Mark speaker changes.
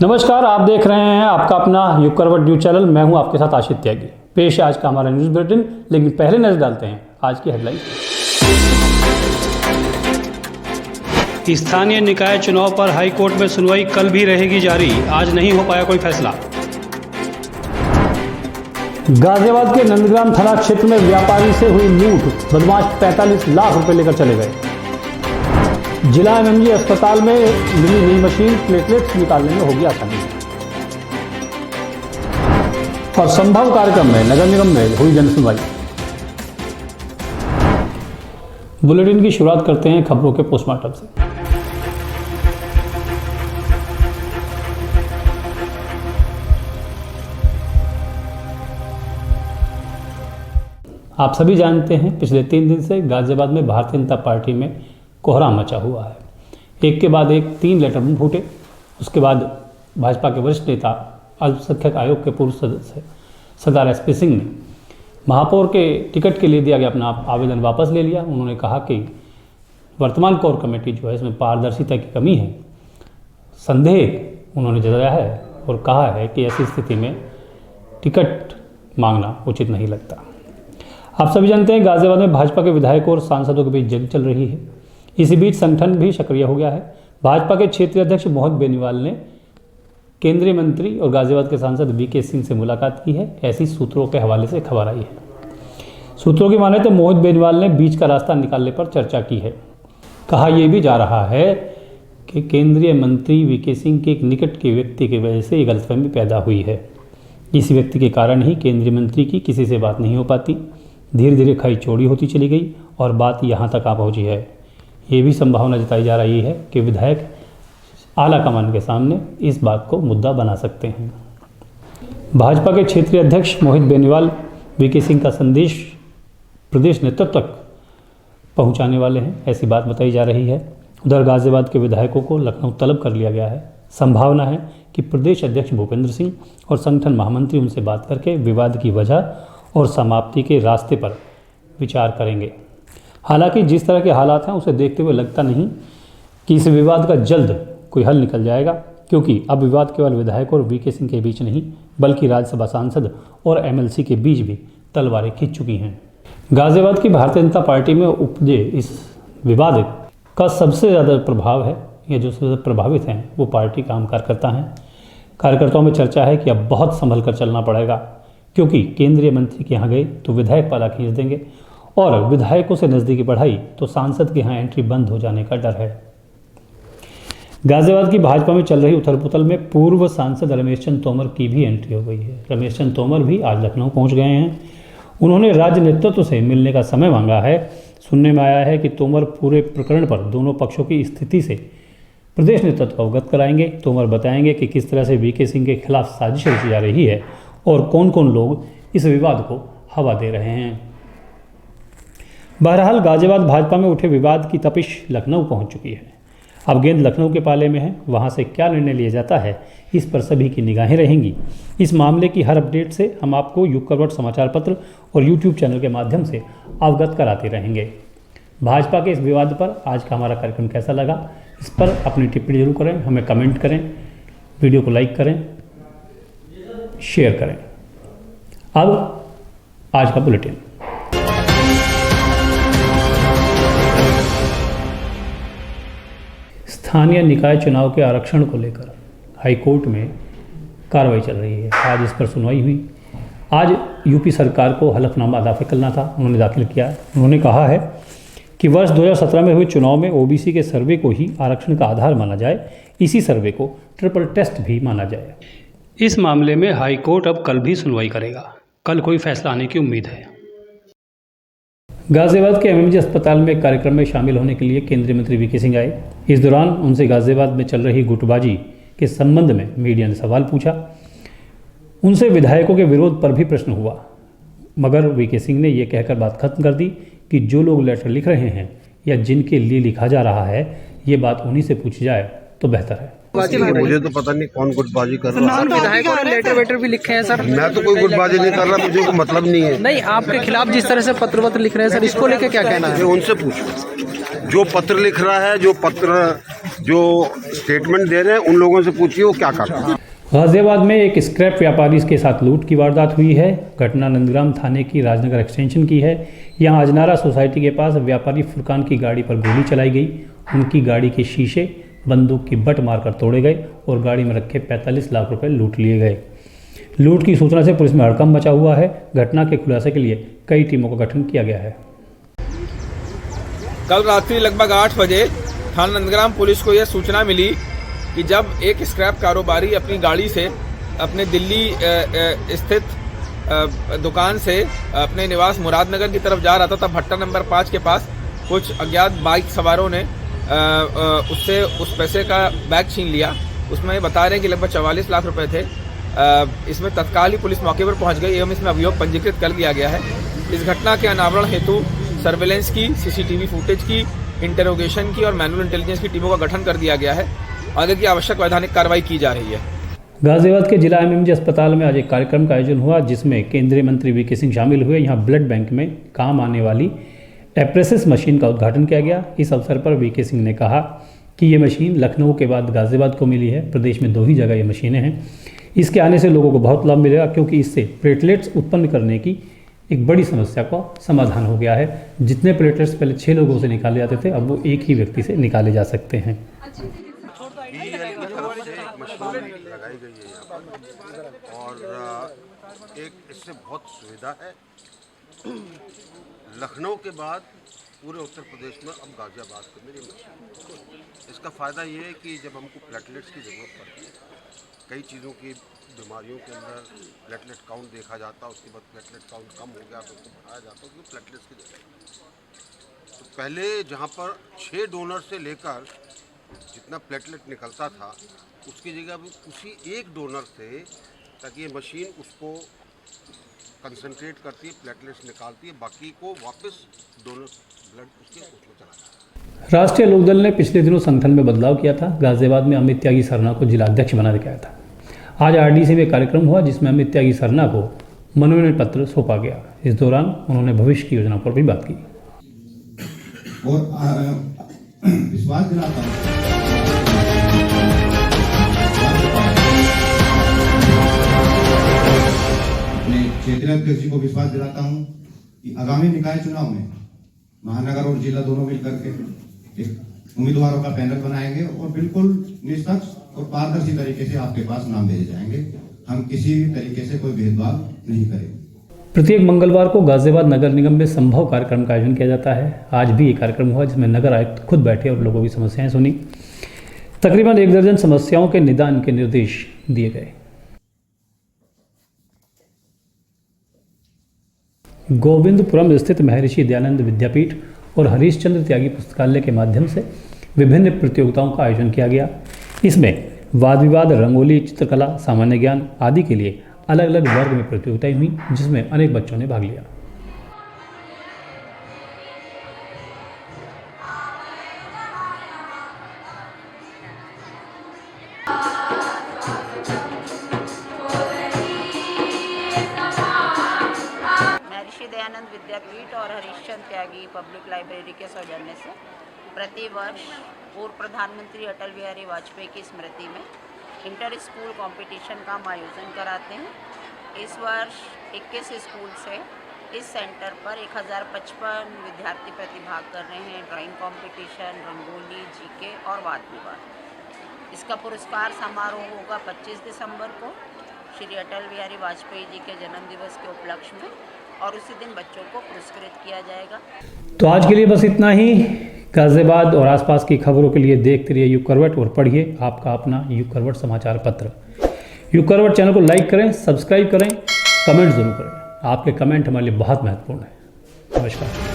Speaker 1: नमस्कार, आप देख रहे हैं आपका अपना युग करवट न्यूज चैनल। मैं हूं आपके साथ आशित त्यागी। पेश है आज का हमारा न्यूज बुलेटिन, लेकिन पहले नजर डालते हैं आज की हेडलाइन। स्थानीय निकाय चुनाव पर हाई कोर्ट में सुनवाई कल भी रहेगी जारी, आज नहीं हो पाया कोई फैसला। गाजियाबाद के नंदग्राम थाना क्षेत्र में व्यापारी से हुई लूट, बदमाश 45 लाख रुपए लेकर चले गए। जिला एमएमजी अस्पताल में मिली नई मशीन, प्लेटलेट्स निकालने में होगी आसानी। और संभव कार्यक्रम में नगर निगम में हुई जनसुनवाई। बुलेटिन की शुरुआत करते हैं खबरों के पोस्टमार्टम से। आप सभी जानते हैं पिछले 3 दिन से गाजियाबाद में भारतीय जनता पार्टी में कोहराम मचा हुआ है। एक के बाद एक 3 लेटर फूटे। उसके बाद भाजपा के वरिष्ठ नेता अल्पसंख्यक आयोग के पूर्व सदस्य सरदार एसपी सिंह ने महापौर के टिकट के लिए दिया गया अपना आवेदन वापस ले लिया। उन्होंने कहा कि वर्तमान कोर कमेटी जो है इसमें पारदर्शिता की कमी है, संदेह उन्होंने जताया है और कहा है कि ऐसी स्थिति में टिकट मांगना उचित नहीं लगता। आप सभी जानते हैं गाजियाबाद में भाजपा के विधायकों और सांसदों के बीच जंग चल रही है। इसी बीच संगठन भी सक्रिय हो गया है। भाजपा के क्षेत्रीय अध्यक्ष मोहित बेनीवाल ने केंद्रीय मंत्री और गाजियाबाद के सांसद वीके सिंह से मुलाकात की है, ऐसी सूत्रों के हवाले से खबर आई है। सूत्रों की माने तो मोहित बेनीवाल ने बीच का रास्ता निकालने पर चर्चा की है। कहा यह भी जा रहा है कि केंद्रीय मंत्री वीके सिंह के एक निकट के व्यक्ति की वजह से ये गलतफहमी पैदा हुई है। इस व्यक्ति के कारण ही केंद्रीय मंत्री की किसी से बात नहीं हो पाती। धीरे धीरे खाई चौड़ी होती चली गई और बात यहाँ तक आ पहुँची है। ये भी संभावना जताई जा रही है कि विधायक आला कमान के सामने इस बात को मुद्दा बना सकते हैं। भाजपा के क्षेत्रीय अध्यक्ष मोहित बेनीवाल वीके सिंह का संदेश प्रदेश नेतृत्व तक पहुंचाने वाले हैं, ऐसी बात बताई जा रही है। उधर गाजियाबाद के विधायकों को लखनऊ तलब कर लिया गया है। संभावना है कि प्रदेश अध्यक्ष भूपेंद्र सिंह और संगठन महामंत्री उनसे बात करके विवाद की वजह और समाप्ति के रास्ते पर विचार करेंगे। हालांकि जिस तरह के हालात हैं उसे देखते हुए लगता नहीं कि इस विवाद का जल्द कोई हल निकल जाएगा, क्योंकि अब विवाद केवल विधायक और वीके सिंह के बीच नहीं बल्कि राज्यसभा सांसद और एमएलसी के बीच भी तलवारें खींच चुकी हैं। गाजियाबाद की भारतीय जनता पार्टी में उपजे इस विवाद का सबसे ज़्यादा प्रभाव है, या जो सबसे प्रभावित हैं वो पार्टी का आम कार्यकर्ता हैं। कार्यकर्ताओं में चर्चा है कि अब बहुत संभल कर चलना पड़ेगा, क्योंकि केंद्रीय मंत्री के यहाँ गए तो विधायक पाला खींच देंगे और विधायकों से नज़दीकी बढ़ाई तो सांसद के यहाँ एंट्री बंद हो जाने का डर है। गाजियाबाद की भाजपा में चल रही उथल पुथल में पूर्व सांसद रमेश चंद तोमर की भी एंट्री हो गई है। रमेश चंद तोमर भी आज लखनऊ पहुंच गए हैं। उन्होंने राज्य नेतृत्व से मिलने का समय मांगा है। सुनने में आया है कि तोमर पूरे प्रकरण पर दोनों पक्षों की स्थिति से प्रदेश नेतृत्व को अवगत कराएंगे। तोमर बताएंगे कि किस तरह से वीके सिंह के खिलाफ साजिश रची जा रही है और कौन कौन लोग इस विवाद को हवा दे रहे हैं। बहरहाल गाजियाबाद भाजपा में उठे विवाद की तपिश लखनऊ पहुंच चुकी है। अब गेंद लखनऊ के पाले में है। वहां से क्या निर्णय लिया जाता है इस पर सभी की निगाहें रहेंगी। इस मामले की हर अपडेट से हम आपको युग करवट समाचार पत्र और यूट्यूब चैनल के माध्यम से अवगत कराते रहेंगे। भाजपा के इस विवाद पर आज का हमारा कार्यक्रम कैसा लगा, इस पर अपनी टिप्पणी जरूर करें, हमें कमेंट करें, वीडियो को लाइक करें, शेयर करें। अब आज का बुलेटिन। स्थानीय निकाय चुनाव के आरक्षण को लेकर हाईकोर्ट में कार्रवाई चल रही है। आज इस पर सुनवाई हुई। आज यूपी सरकार को हलफनामा दाखिल करना था, उन्होंने दाखिल किया। उन्होंने कहा है कि वर्ष 2017 में हुए चुनाव में ओबीसी के सर्वे को ही आरक्षण का आधार माना जाए, इसी सर्वे को ट्रिपल टेस्ट भी माना जाए। इस मामले में हाईकोर्ट अब कल भी सुनवाई करेगा। कल कोई फैसला आने की उम्मीद है। गाजियाबाद के एमएमजी अस्पताल में कार्यक्रम में शामिल होने के लिए केंद्रीय मंत्री वीके सिंह आए। इस दौरान उनसे गाजियाबाद में चल रही गुटबाजी के संबंध में मीडिया ने सवाल पूछा। उनसे विधायकों के विरोध पर भी प्रश्न हुआ, मगर वीके सिंह ने यह कहकर बात खत्म कर दी कि जो लोग लेटर लिख रहे हैं या जिनके लिए लिखा जा रहा है, ये बात उन्हीं से पूछी जाए तो बेहतर है।
Speaker 2: मुझे तो पता नहीं कौन गुटबाजी कर रहा है।
Speaker 3: विधायकों ने लेटर वेटर भी लिखे हैं सर।
Speaker 2: मैं तो कोई गुटबाजी नहीं कर रहा, मुझे कोई मतलब नहीं है।
Speaker 3: नहीं, आपके खिलाफ जिस तरह से पत्र लिख रहे हैं सर, इसको लेके क्या कहना है?
Speaker 2: उनसे पूछो। जो पत्र लिख रहा है, जो पत्र जो स्टेटमेंट दे रहे हैं उन लोगों से पूछिए वो क्या करते हैं।
Speaker 1: गाजियाबाद में एक स्क्रैप व्यापारी के साथ लूट की वारदात हुई है। घटना नंदग्राम थाने की राजनगर एक्सटेंशन की है। यहां अजनारा सोसाइटी के पास व्यापारी फुरकान की गाड़ी पर गोली चलाई गई। उनकी गाड़ी के शीशे बंदूक की बट मारकर तोड़े गए और गाड़ी में रखे 45 लाख रुपए लूट लिए गए। लूट की सूचना से पुलिस में हड़कंप मचा हुआ है। घटना के खुलासे के लिए कई टीमों का गठन किया गया है।
Speaker 4: कल रात्रि लगभग 8 बजे थाना नंदग्राम पुलिस को यह सूचना मिली कि जब एक स्क्रैप कारोबारी अपनी गाड़ी से अपने दिल्ली स्थित दुकान से अपने निवास मुरादनगर की तरफ जा रहा था, तब भट्टा नंबर 5 के पास कुछ अज्ञात बाइक सवारों ने उससे उस पैसे का बैग छीन लिया। उसमें बता रहे हैं कि लगभग 44 लाख रुपए थे। इसमें तत्काल ही पुलिस मौके पर पहुंच गई एवं इसमें अभियोग पंजीकृत कर लिया गया है। इस घटना के अनावरण हेतु सर्वेलेंस की, सीसीटीवी फुटेज की, इंटरोगेशन की और मैनुअल इंटेलिजेंस की टीमों का गठन कर दिया गया है। आगे की आवश्यक वैधानिक कार्रवाई की जा रही है।
Speaker 1: गाजियाबाद के जिला एमएमजी अस्पताल में आज एक कार्यक्रम का आयोजन हुआ जिसमें केंद्रीय मंत्री वीके सिंह शामिल हुए। यहाँ ब्लड बैंक में काम आने वाली एप्रेसिस मशीन का उद्घाटन किया गया। इस अवसर पर वीके सिंह ने कहा कि ये मशीन लखनऊ के बाद गाजियाबाद को मिली है। प्रदेश में 2 ही जगह ये मशीनें हैं। इसके आने से लोगों को बहुत लाभ मिलेगा क्योंकि इससे प्लेटलेट्स उत्पन्न करने की एक बड़ी समस्या का समाधान हो गया है। जितने प्लेटलेट्स पहले 6 लोगों से निकाले जाते थे, अब वो एक ही व्यक्ति से निकाले जा सकते हैं।
Speaker 2: लगाई गई है यहाँ पर और एक इससे बहुत सुविधा है। लखनऊ के बाद पूरे उत्तर प्रदेश में अब गाजियाबाद में मेरी मशीन। इसका फ़ायदा ये है कि जब हमको प्लेटलेट्स की ज़रूरत पड़ती है, कई चीज़ों की बीमारियों के अंदर प्लेटलेट काउंट देखा जाता है, उसके बाद प्लेटलेट काउंट कम हो गया तो उसको बढ़ाया जाता है क्योंकि प्लेटलेट्स की जरूरत। तो पहले जहाँ पर 6 डोनर से लेकर जितना प्लेटलेट निकलता था उसकी जगह भी उसी एक डोनर से, ताकि ये मशीन उसको कंसंट्रेट करती है, प्लेटलेट्स निकालती है, बाकी को वापस डोनर ब्लड उसमें चला जाता है।
Speaker 1: राष्ट्रीय लोकदल ने पिछले दिनों संगठन में बदलाव किया था। गाजियाबाद में अमित त्यागी सरना को जिला अध्यक्ष बना दिया था। आज आरडीसी में कार्यक्रम हुआ जिसमें अमित त्यागी सरना को मनोनयन पत्र सौंपा गया। इस दौरान उन्होंने भविष्य की योजना पर भी बात की
Speaker 5: और विश्वास दिलाता हूं अपने क्षेत्रीय अध्यक्ष जी को विश्वास दिलाता हूं कि आगामी निकाय चुनाव में महानगर और जिला दोनों मिलकर के एक उम्मीदवारों का पैनल बनाएंगे और बिल्कुल निष्पक्ष और पारदर्शी तरीके से आपके पास नाम भेजे जाएंगे। हम किसी भी तरीके से कोई भेदभाव नहीं करेंगे।
Speaker 1: प्रत्येक मंगलवार को गाजियाबाद नगर निगम में संभव कार्यक्रम का आयोजन किया जाता है। आज भी ये कार्यक्रम हुआ जिसमें नगर आयुक्त खुद बैठे और लोगों की समस्याएं सुनी। तकरीबन 1 दर्जन समस्याओं के निदान के निर्देश दिए गए। गोविंदपुरम स्थित महर्षि दयानंद विद्यापीठ और हरीशचंद्र त्यागी पुस्तकालय के माध्यम से विभिन्न प्रतियोगिताओं का आयोजन किया गया। इसमें वाद विवाद, रंगोली, चित्रकला, सामान्य ज्ञान आदि के लिए अलग अलग वर्ग में प्रतियोगिताएं हुई जिसमें अनेक बच्चों ने भाग लिया।
Speaker 6: महर्षि दयानंद विद्यापीठ और हरीशचंद्र त्यागी पब्लिक लाइब्रेरी के सौजन्य से प्रतिवर्ष पूर्व प्रधानमंत्री अटल बिहारी वाजपेयी की स्मृति में इंटर स्कूल कंपटीशन का हम आयोजन कराते हैं। इस वर्ष 21 स्कूल से इस सेंटर पर 1055 विद्यार्थी प्रतिभाग कर रहे हैं। ड्राइंग कंपटीशन, रंगोली, जीके और वाद विवाद। इसका पुरस्कार समारोह होगा 25 दिसंबर को श्री अटल बिहारी वाजपेयी जी के जन्म दिवस के उपलक्ष्य में और उसी दिन बच्चों को पुरस्कृत किया जाएगा।
Speaker 1: तो आज के लिए बस इतना ही। गाजियाबाद और आसपास की खबरों के लिए देखते रहिए युग करवट और पढ़िए आपका अपना युग करवट समाचार पत्र। युग करवट चैनल को लाइक करें, सब्सक्राइब करें, कमेंट जरूर करें। आपके कमेंट हमारे लिए बहुत महत्वपूर्ण है। नमस्कार।